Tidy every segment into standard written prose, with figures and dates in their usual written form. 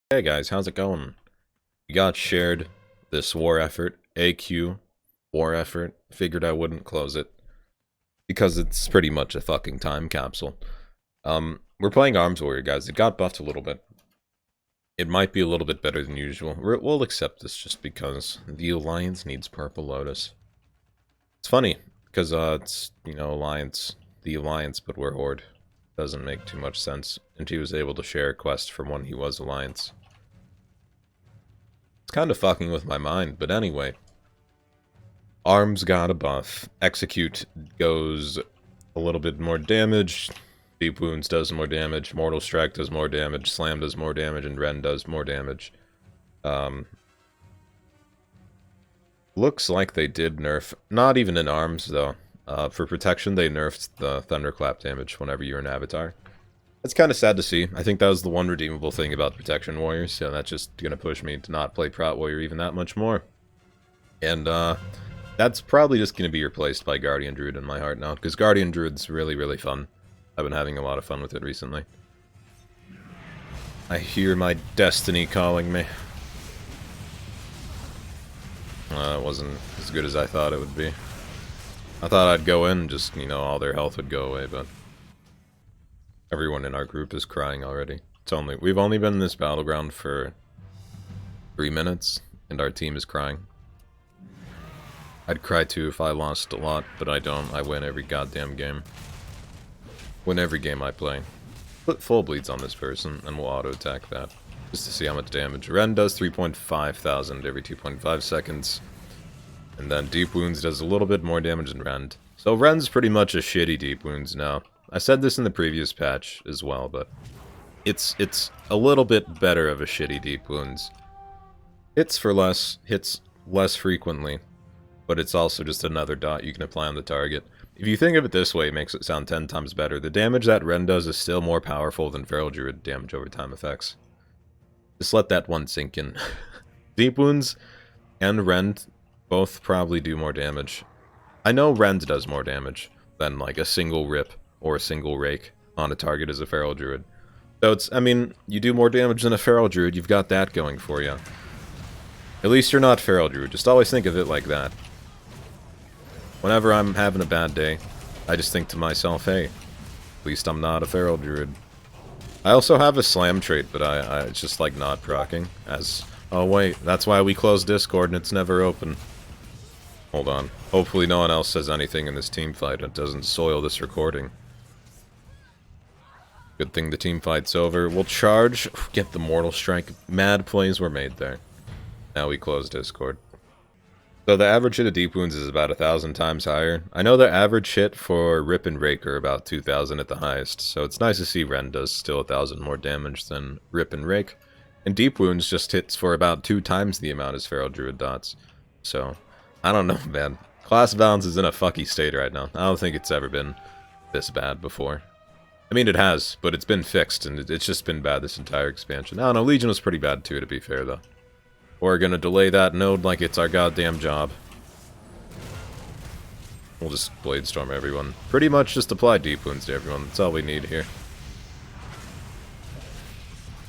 Hey guys, how's it going? We got shared this war effort, AQ, war effort. Figured I wouldn't close it because it's pretty much a fucking time capsule. We're playing Arms Warrior, guys. It got buffed a little bit. It might be a little bit better than usual. We'll accept this just because the Alliance needs Purple Lotus. It's funny, because, it's, Alliance, the Alliance, but we're Horde. Doesn't make too much sense. And he was able to share a quest from when he was Alliance. It's kind of fucking with my mind, but anyway. Arms got a buff. Execute goes a little bit more damage. Deep Wounds does more damage. Mortal Strike does more damage. Slam does more damage. And Ren does more damage. Looks like they did nerf. Not even in Arms, though. For protection, they nerfed the Thunderclap damage whenever you're an Avatar. It's kind of sad to see. I think that was the one redeemable thing about Protection Warriors, so that's just gonna push me to not play Prot Warrior even that much more. And, that's probably just gonna be replaced by Guardian Druid in my heart now, because Guardian Druid's really, really fun. I've been having a lot of fun with it recently. I hear my destiny calling me. It wasn't as good as I thought it would be. I thought I'd go in and just, all their health would go away, but everyone in our group is crying already. We've only been in this battleground for 3 minutes, and our team is crying. I'd cry too if I lost a lot, but I don't. I win every goddamn game. Win every game I play. Put full bleeds on this person, and we'll auto-attack that. Just to see how much damage. Ren does 3,500 every 2.5 seconds. And then Deep Wounds does a little bit more damage than Ren. So Ren's pretty much a shitty Deep Wounds now. I said this in the previous patch as well, but it's a little bit better of a shitty Deep Wounds. Hits for less, hits less frequently, but it's also just another dot you can apply on the target. If you think of it this way, it makes it sound 10 times better. The damage that Ren does is still more powerful than Feral Druid damage over time effects. Just let that one sink in. Deep Wounds and Ren both probably do more damage. I know Ren does more damage than like a single rip or a single rake on a target as a Feral Druid. So you do more damage than a Feral Druid, you've got that going for you. At least you're not Feral Druid, just always think of it like that. Whenever I'm having a bad day, I just think to myself, hey, at least I'm not a Feral Druid. I also have a Slam trait, but it's just like not proccing, as... Oh wait, that's why we closed Discord and it's never open. Hold on. Hopefully no one else says anything in this team fight and doesn't soil this recording. Good thing the team fight's over. We'll charge, get the Mortal Strike. Mad plays were made there. Now we close Discord. So the average hit of Deep Wounds is about 1,000 times higher. I know the average hit for Rip and Rake are about 2,000 at the highest, so it's nice to see Ren does still 1,000 more damage than Rip and Rake. And Deep Wounds just hits for about 2 times the amount as Feral Druid dots. So, I don't know, man. Class balance is in a fucky state right now. I don't think it's ever been this bad before. I mean, it has, but it's been fixed, and it's just been bad this entire expansion. I don't know, Legion was pretty bad too, to be fair, though. We're gonna delay that node like it's our goddamn job. We'll just Bladestorm everyone. Pretty much just apply Deep Wounds to everyone. That's all we need here.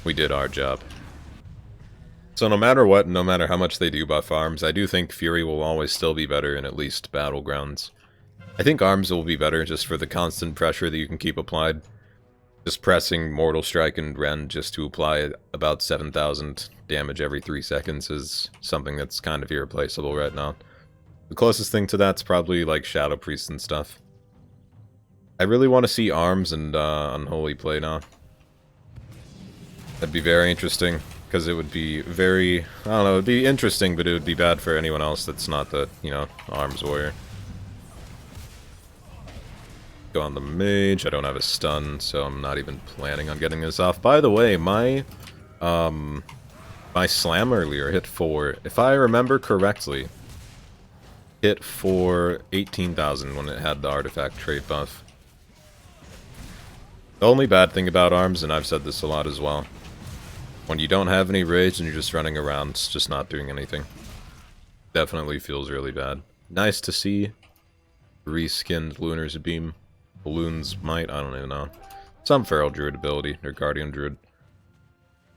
We did our job. So no matter what, no matter how much they do buff Arms, I do think Fury will always still be better in at least Battlegrounds. I think Arms will be better just for the constant pressure that you can keep applied. Just pressing Mortal Strike and Ren just to apply about 7,000 damage every 3 seconds is something that's kind of irreplaceable right now. The closest thing to that's probably like Shadow Priest and stuff. I really want to see Arms and Unholy play now. That'd be very interesting, because it would be very... I don't know, it would be interesting, but it would be bad for anyone else that's not the, Arms Warrior. Go on the Mage. I don't have a stun, so I'm not even planning on getting this off. By the way, my Slam earlier hit for, if I remember correctly, hit for 18,000 when it had the artifact trait buff. The only bad thing about Arms, and I've said this a lot as well, when you don't have any rage and you're just running around, just not doing anything. Definitely feels really bad. Nice to see reskinned Lunar's Beam. Balloon's Might, I don't even know. Some Feral Druid ability, or Guardian Druid.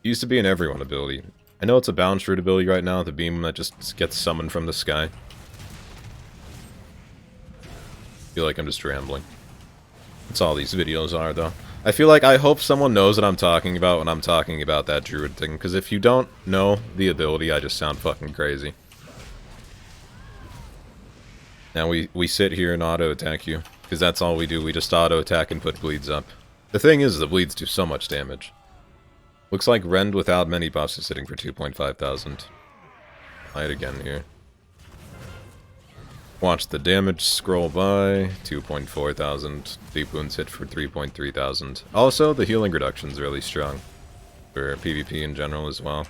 It used to be an everyone ability. I know it's a balanced root ability right now, the beam that just gets summoned from the sky. I feel like I'm just rambling. That's all these videos are, though. I feel like I hope someone knows what I'm talking about when I'm talking about that druid thing, because if you don't know the ability, I just sound fucking crazy. Now we sit here and auto-attack you, because that's all we do, we just auto-attack and put bleeds up. The thing is, the bleeds do so much damage. Looks like Rend without many buffs is sitting for 2,500. Try it again here. Watch the damage scroll by, 2,400. Deep wounds hit for 3,300. Also, the healing reduction's really strong. For PvP in general as well.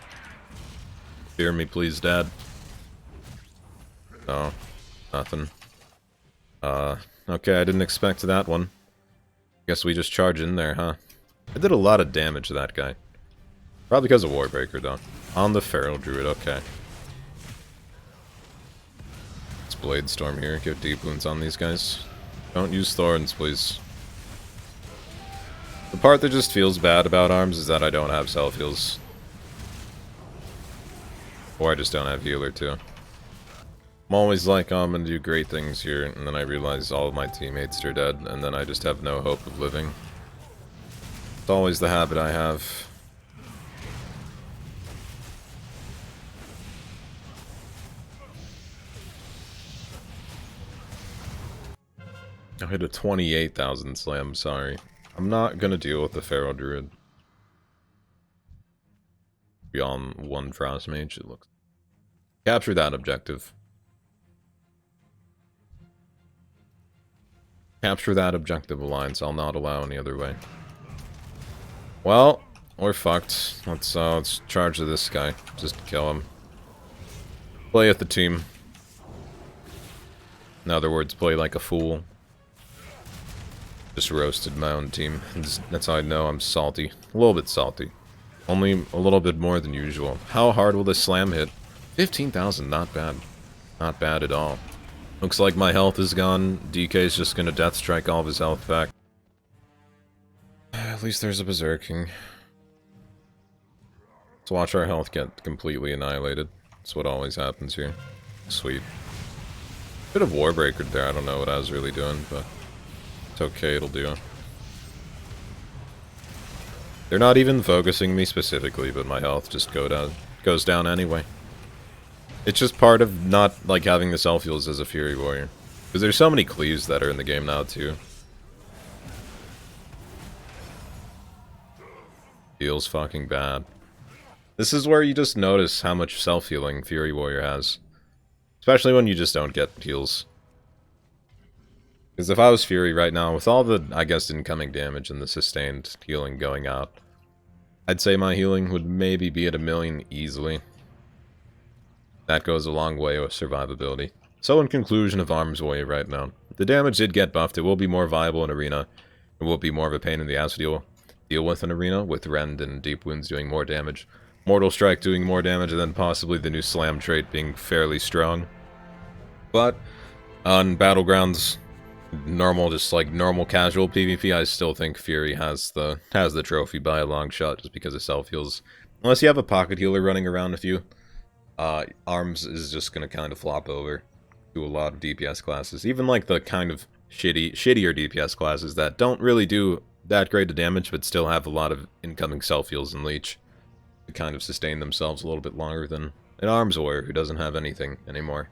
Fear me please, Dad. No, nothing. Okay, I didn't expect that one. Guess we just charge in there, huh? I did a lot of damage to that guy. Probably because of Warbreaker, though. On the Feral Druid, okay. Let's Blade Storm here, get deep wounds on these guys. Don't use Thorns, please. The part that just feels bad about arms is that I don't have self-heals. Or I just don't have healer, too. I'm always like, oh, I'm gonna do great things here, and then I realize all of my teammates are dead, and then I just have no hope of living. It's always the habit I have. I hit a 28,000 slam, sorry. I'm not gonna deal with the Feral Druid. Beyond one Frost Mage, it looks. Capture that objective. Capture that objective, Alliance. I'll not allow any other way. Well, we're fucked. Let's charge to this guy. Just kill him. Play with the team. In other words, play like a fool. Just roasted my own team. That's how I know I'm salty. A little bit salty. Only a little bit more than usual. How hard will this slam hit? 15,000, not bad. Not bad at all. Looks like my health is gone. DK's just gonna death strike all of his health back. At least there's a berserking. Let's watch our health get completely annihilated. That's what always happens here. Sweet. Bit of Warbreaker there, I don't know what I was really doing, but it's okay, it'll do. They're not even focusing me specifically, but my health just goes down anyway. It's just part of not, like, having the self-heals as a Fury Warrior. Because there's so many cleaves that are in the game now, too. Feels fucking bad. This is where you just notice how much self-healing Fury Warrior has. Especially when you just don't get heals. Because if I was Fury right now, with all the, I guess, incoming damage and the sustained healing going out, I'd say my healing would maybe be at 1,000,000 easily. That goes a long way with survivability. So in conclusion of Arms Warrior right now, the damage did get buffed, it will be more viable in Arena, it will be more of a pain in the ass to deal with in Arena, with Rend and Deep Wounds doing more damage, Mortal Strike doing more damage, and then possibly the new Slam trait being fairly strong. But on Battlegrounds, just like normal casual PvP, I still think Fury has the trophy by a long shot just because of self-heals. Unless you have a pocket healer running around with you, Arms is just gonna kind of flop over to a lot of DPS classes. Even like the kind of shittier DPS classes that don't really do that great of damage but still have a lot of incoming self-heals and leech to kind of sustain themselves a little bit longer than an Arms Warrior who doesn't have anything anymore.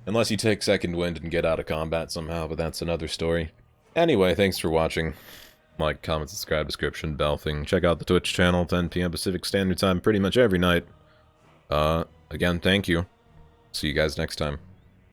Unless you take Second Wind and get out of combat somehow, but that's another story. Anyway, thanks for watching. Like, comment, subscribe, description, bell thing. Check out the Twitch channel, 10 PM Pacific Standard Time pretty much every night. Again, thank you. See you guys next time.